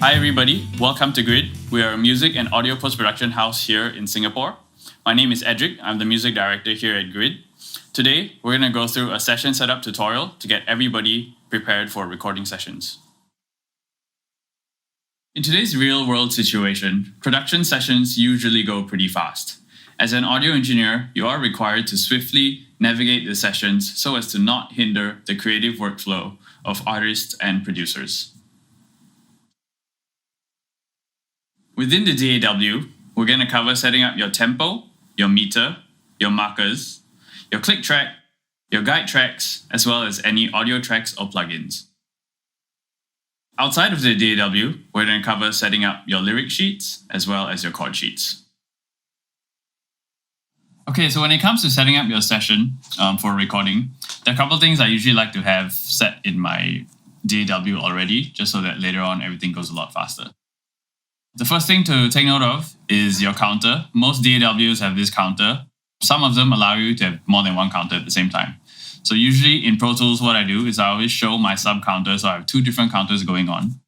Hi everybody, welcome to GRYD. We are a music and audio post-production house here in Singapore. My name is Edric, I'm the music director here at GRYD. Today, we're going to go through a session setup tutorial to get everybody prepared for recording sessions. In today's real-world situation, production sessions usually go pretty fast. As an audio engineer, you are required to swiftly navigate the sessions so as to not hinder the creative workflow of artists and producers. Within the DAW, we're going to cover setting up your tempo, your meter, your markers, your click track, your guide tracks, as well as any audio tracks or plugins. Outside of the DAW, we're going to cover setting up your lyric sheets as well as your chord sheets. Okay, so when it comes to setting up your session for recording, there are a couple of things I usually like to have set in my DAW already, just so that later on everything goes a lot faster. The first thing to take note of is your counter. Most DAWs have this counter. Some of them allow you to have more than one counter at the same time. So usually in Pro Tools, what I do is I always show my sub counter, so I have two different counters going on.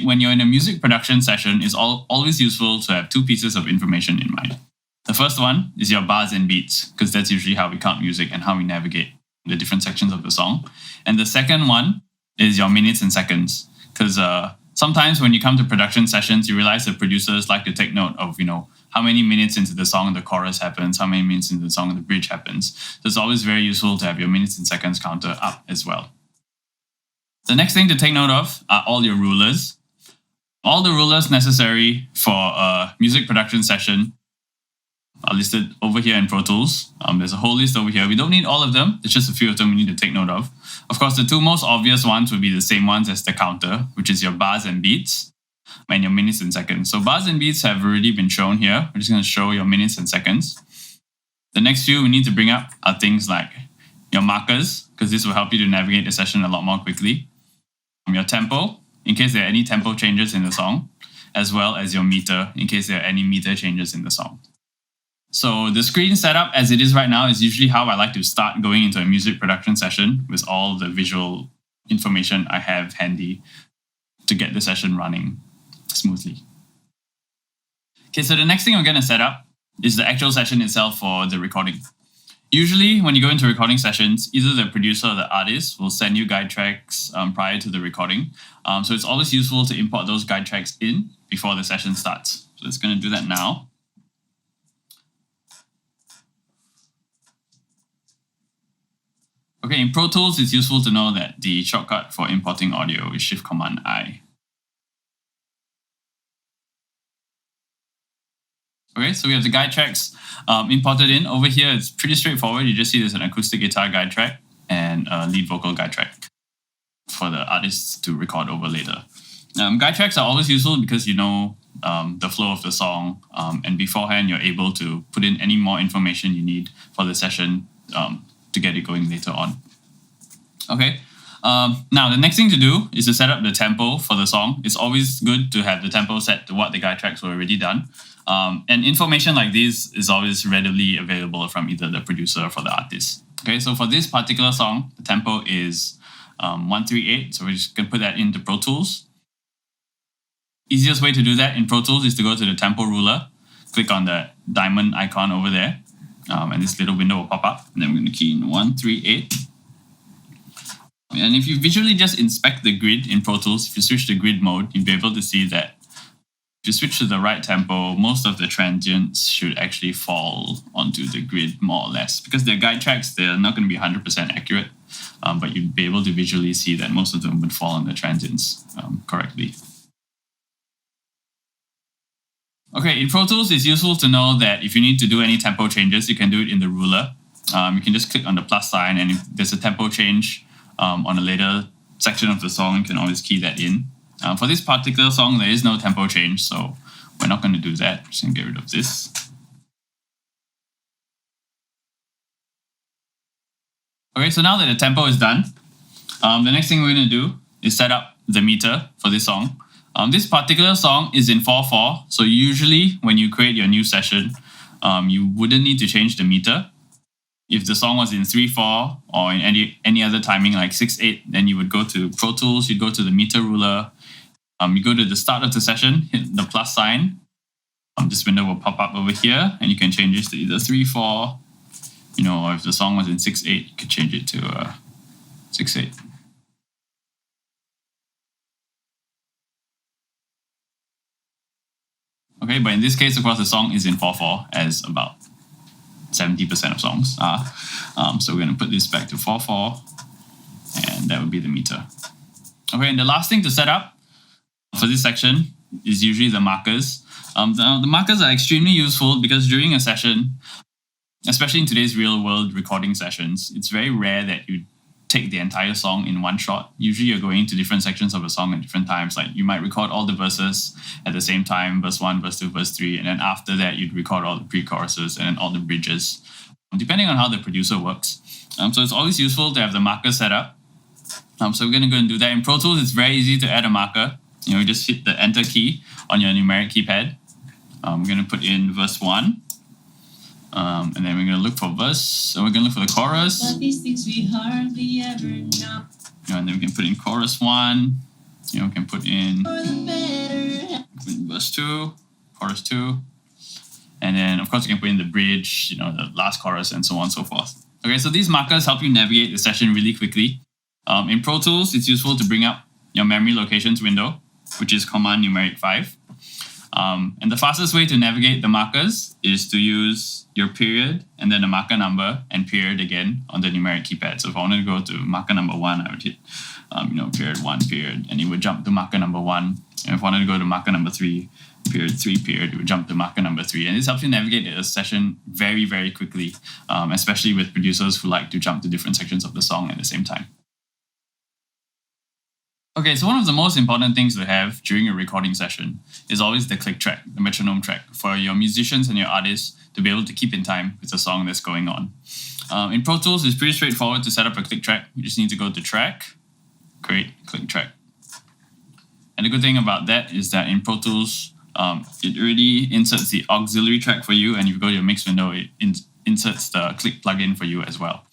When you're in a music production session, it's always useful to have two pieces of information in mind. The first one is your bars and beats, because that's usually how we count music and how we navigate the different sections of the song. And the second one is your minutes and seconds, because sometimes when you come to production sessions, you realize that producers like to take note of, how many minutes into the song the chorus happens, how many minutes into the song the bridge happens. So it's always very useful to have your minutes and seconds counter up as well. The next thing to take note of are all your rulers. All the rulers necessary for a music production session are listed over here in Pro Tools. There's a whole list over here. We don't need all of them. There's just a few of them we need to take note of. Of course, the two most obvious ones would be the same ones as the counter, which is your bars and beats and your minutes and seconds. So bars and beats have already been shown here. We're just going to show your minutes and seconds. The next few we need to bring up are things like your markers, because this will help you to navigate the session a lot more quickly. Your tempo, in case there are any tempo changes in the song, as well as your meter, in case there are any meter changes in the song. So the screen setup as it is right now is usually how I like to start going into a music production session, with all the visual information I have handy to get the session running smoothly. Okay, so the next thing I'm going to set up is the actual session itself for the recording. Usually when you go into recording sessions, either the producer or the artist will send you guide tracks prior to the recording. So it's always useful to import those guide tracks in before the session starts. So it's going to do that now. Okay, in Pro Tools, it's useful to know that the shortcut for importing audio is Shift-Command-I. Okay, so we have the guide tracks imported in. Over here, it's pretty straightforward. You just see there's an acoustic guitar guide track and a lead vocal guide track for the artists to record over later. Guide tracks are always useful because you know the flow of the song, and beforehand, you're able to put in any more information you need for the session to get it going later on. Okay, now the next thing to do is to set up the tempo for the song. It's always good to have the tempo set to what the guide tracks were already done. And information like this is always readily available from either the producer or for the artist. Okay, so for this particular song, the tempo is 138. So we're just going to put that into Pro Tools. Easiest way to do that in Pro Tools is to go to the tempo ruler, click on the diamond icon over there, and this little window will pop up. And then we're going to key in 138. And if you visually just inspect the grid in Pro Tools, if you switch to grid mode, you'll be able to see that if you switch to the right tempo, most of the transients should actually fall onto the grid more or less. Because they're guide tracks, they're not going to be 100% accurate, but you'd be able to visually see that most of them would fall on the transients correctly. Okay, in Pro Tools, it's useful to know that if you need to do any tempo changes, you can do it in the ruler. You can just click on the plus sign, and if there's a tempo change on a later section of the song, you can always key that in. For this particular song, there is no tempo change, so we're not going to do that. Just going to get rid of this. Okay, so now that the tempo is done, the next thing we're going to do is set up the meter for this song. This particular song is in 4/4, so usually when you create your new session, you wouldn't need to change the meter. If the song was in 3/4 or in any other timing like 6/8, then you would go to Pro Tools, you'd go to the meter ruler, You go to the start of the session, hit the plus sign. This window will pop up over here, and you can change this to either 3/4, or if the song was in 6/8, you could change it to 6/8. Okay, but in this case, of course, the song is in 4/4, as about 70% of songs are. So we're going to put this back to 4/4, and that would be the meter. Okay, and the last thing to set up for this section is usually the markers. The markers are extremely useful because during a session, especially in today's real-world recording sessions, it's very rare that you take the entire song in one shot. Usually you're going to different sections of a song at different times. Like you might record all the verses at the same time, verse 1, verse 2, verse 3, and then after that you'd record all the pre-choruses and then all the bridges, depending on how the producer works. So it's always useful to have the marker set up. So we're going to go and do that. In Pro Tools, it's very easy to add a marker. You just hit the Enter key on your numeric keypad. We're going to put in verse 1. And then we're going to look for verse. So we're going to look for the chorus. But these things we hardly ever know. And then we can put in chorus 1. We can put in verse 2, chorus 2. And then, of course, you can put in the bridge, the last chorus, and so on and so forth. Okay, so these markers help you navigate the session really quickly. In Pro Tools, it's useful to bring up your memory locations window, which is Command numeric 5. And the fastest way to navigate the markers is to use your period and then the marker number and period again on the numeric keypad. So if I wanted to go to marker number 1, I would hit period 1, period, and it would jump to marker number 1. And if I wanted to go to marker number 3, period 3, period, it would jump to marker number 3. And this helps you navigate a session very, very quickly, especially with producers who like to jump to different sections of the song at the same time. Okay, so one of the most important things to have during a recording session is always the click track, the metronome track, for your musicians and your artists to be able to keep in time with the song that's going on. In Pro Tools, it's pretty straightforward to set up a click track. You just need to go to Track, Create Click Track. And the good thing about that is that in Pro Tools, it already inserts the auxiliary track for you, and if you go to your mix window, it inserts the click plugin for you as well.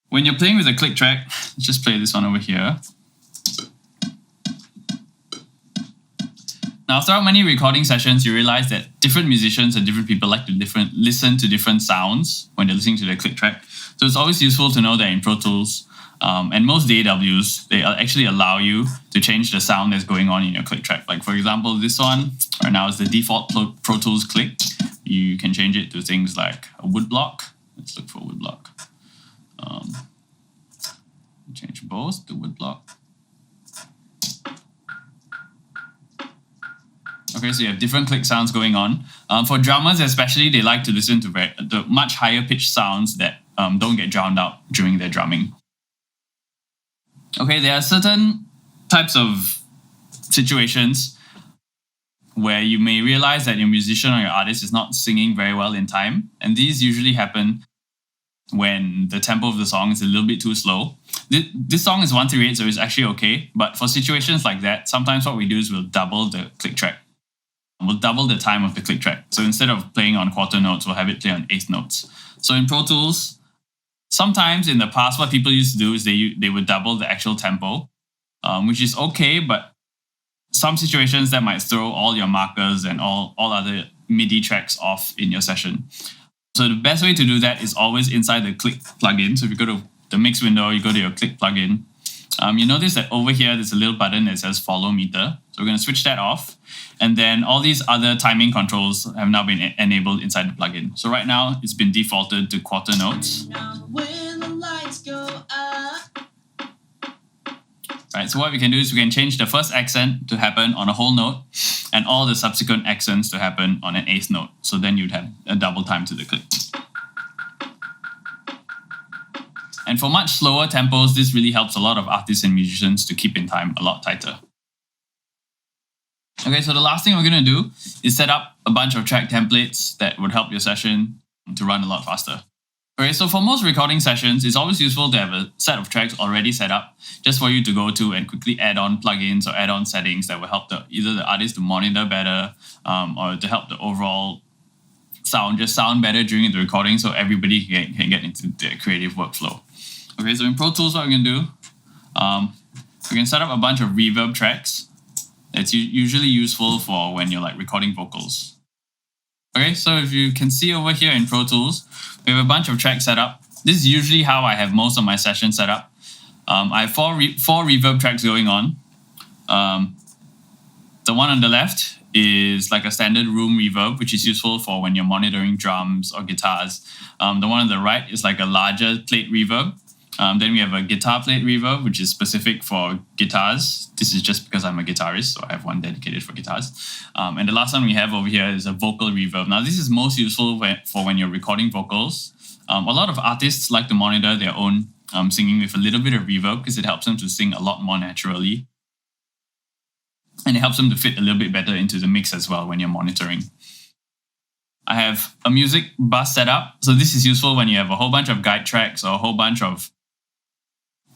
When you're playing with a click track, let's just play this one over here. Now, throughout many recording sessions, you realize that different musicians and different people like to listen to different sounds when they're listening to the click track. So it's always useful to know that in Pro Tools, and most DAWs, they actually allow you to change the sound that's going on in your click track. Like for example, this one right now is the default Pro Tools click. You can change it to things like a woodblock. Let's look for woodblock. Change both to woodblock. Okay, so you have different click sounds going on. For drummers especially, they like to listen to the much higher pitched sounds that don't get drowned out during their drumming. Okay, there are certain types of situations where you may realize that your musician or your artist is not singing very well in time, and these usually happen when the tempo of the song is a little bit too slow. This song is 138, so it's actually okay, but for situations like that, sometimes what we do is we'll double the click track. We'll double the time of the click track. So instead of playing on quarter notes, we'll have it play on eighth notes. So in Pro Tools, sometimes in the past, what people used to do is they would double the actual tempo, which is okay, but some situations that might throw all your markers and all other MIDI tracks off in your session. So the best way to do that is always inside the click plugin. So if you go to the mix window, you go to your click plugin. You notice that over here, there's a little button that says follow meter. So we're going to switch that off. And then all these other timing controls have now been enabled inside the plugin. So right now, it's been defaulted to quarter notes. When the lights go up. Right, so what we can do is we can change the first accent to happen on a whole note and all the subsequent accents to happen on an eighth note. So then you'd have a double time to the click. And for much slower tempos, this really helps a lot of artists and musicians to keep in time a lot tighter. Okay, so the last thing we're going to do is set up a bunch of track templates that would help your session to run a lot faster. Okay, so for most recording sessions, it's always useful to have a set of tracks already set up just for you to go to and quickly add on plugins or add on settings that will help either the artist to monitor better or to help the overall sound just sound better during the recording so everybody can get into their creative workflow. Okay, so in Pro Tools, what we're going to do, We can set up a bunch of reverb tracks. It's usually useful for when you're like recording vocals. Okay, so if you can see over here in Pro Tools, we have a bunch of tracks set up. This is usually how I have most of my sessions set up. I have four reverb tracks going on. The one on the left is like a standard room reverb, which is useful for when you're monitoring drums or guitars. The one on the right is like a larger plate reverb. Then we have a guitar plate reverb, which is specific for guitars. This is just because I'm a guitarist, so I have one dedicated for guitars. And the last one we have over here is a vocal reverb. Now, this is most useful for when you're recording vocals. A lot of artists like to monitor their own singing with a little bit of reverb because it helps them to sing a lot more naturally. And it helps them to fit a little bit better into the mix as well when you're monitoring. I have a music bus set up. So this is useful when you have a whole bunch of guide tracks or a whole bunch of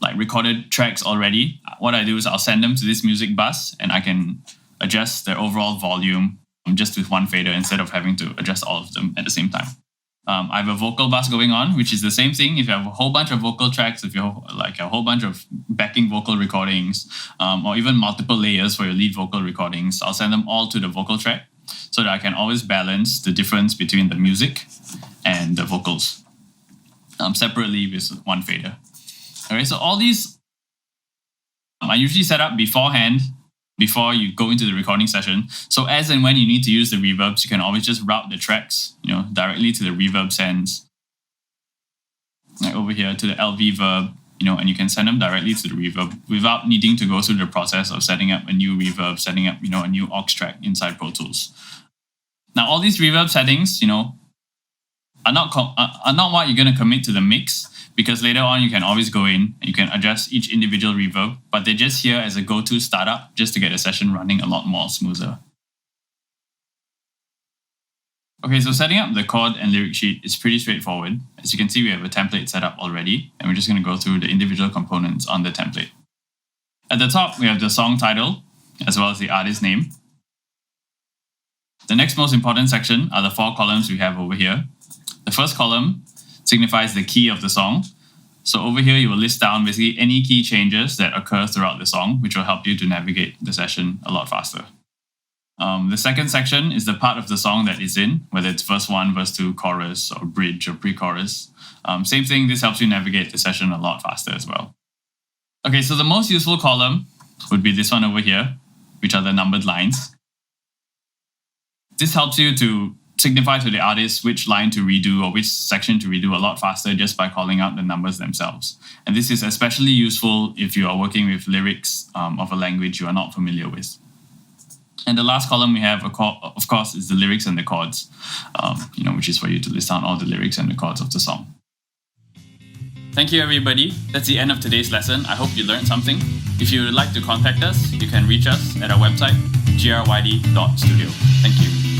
like recorded tracks already. What I do is I'll send them to this music bus and I can adjust their overall volume just with one fader instead of having to adjust all of them at the same time. I have a vocal bus going on, which is the same thing. If you have a whole bunch of vocal tracks, if you have like a whole bunch of backing vocal recordings, or even multiple layers for your lead vocal recordings, I'll send them all to the vocal track so that I can always balance the difference between the music and the vocals separately with one fader. Okay, so all these I usually set up beforehand before you go into the recording session. So as and when you need to use the reverbs, you can always just route the tracks, directly to the reverb sends. Like over here to the LV verb, and you can send them directly to the reverb without needing to go through the process of setting up a new reverb, setting up, a new aux track inside Pro Tools. Now, all these reverb settings, are not what you're going to commit to the mix, because later on you can always go in and you can adjust each individual reverb, but they're just here as a go-to startup just to get the session running a lot more smoother. Okay, so setting up the chord and lyric sheet is pretty straightforward. As you can see, we have a template set up already, and we're just going to go through the individual components on the template. At the top, we have the song title, as well as the artist name. The next most important section are the 4 columns we have over here. The first column signifies the key of the song. So over here, you will list down basically any key changes that occur throughout the song, which will help you to navigate the session a lot faster. The second section is the part of the song that is in, whether it's verse 1, verse 2, chorus, or bridge, or pre-chorus. Same thing, this helps you navigate the session a lot faster as well. Okay, so the most useful column would be this one over here, which are the numbered lines. This helps you to signify to the artist which line to redo or which section to redo a lot faster just by calling out the numbers themselves. And this is especially useful if you are working with lyrics of a language you are not familiar with. And the last column we have, of course, is the lyrics and the chords, which is for you to list down all the lyrics and the chords of the song. Thank you, everybody. That's the end of today's lesson. I hope you learned something. If you would like to contact us, you can reach us at our website, gryd.studio. Thank you.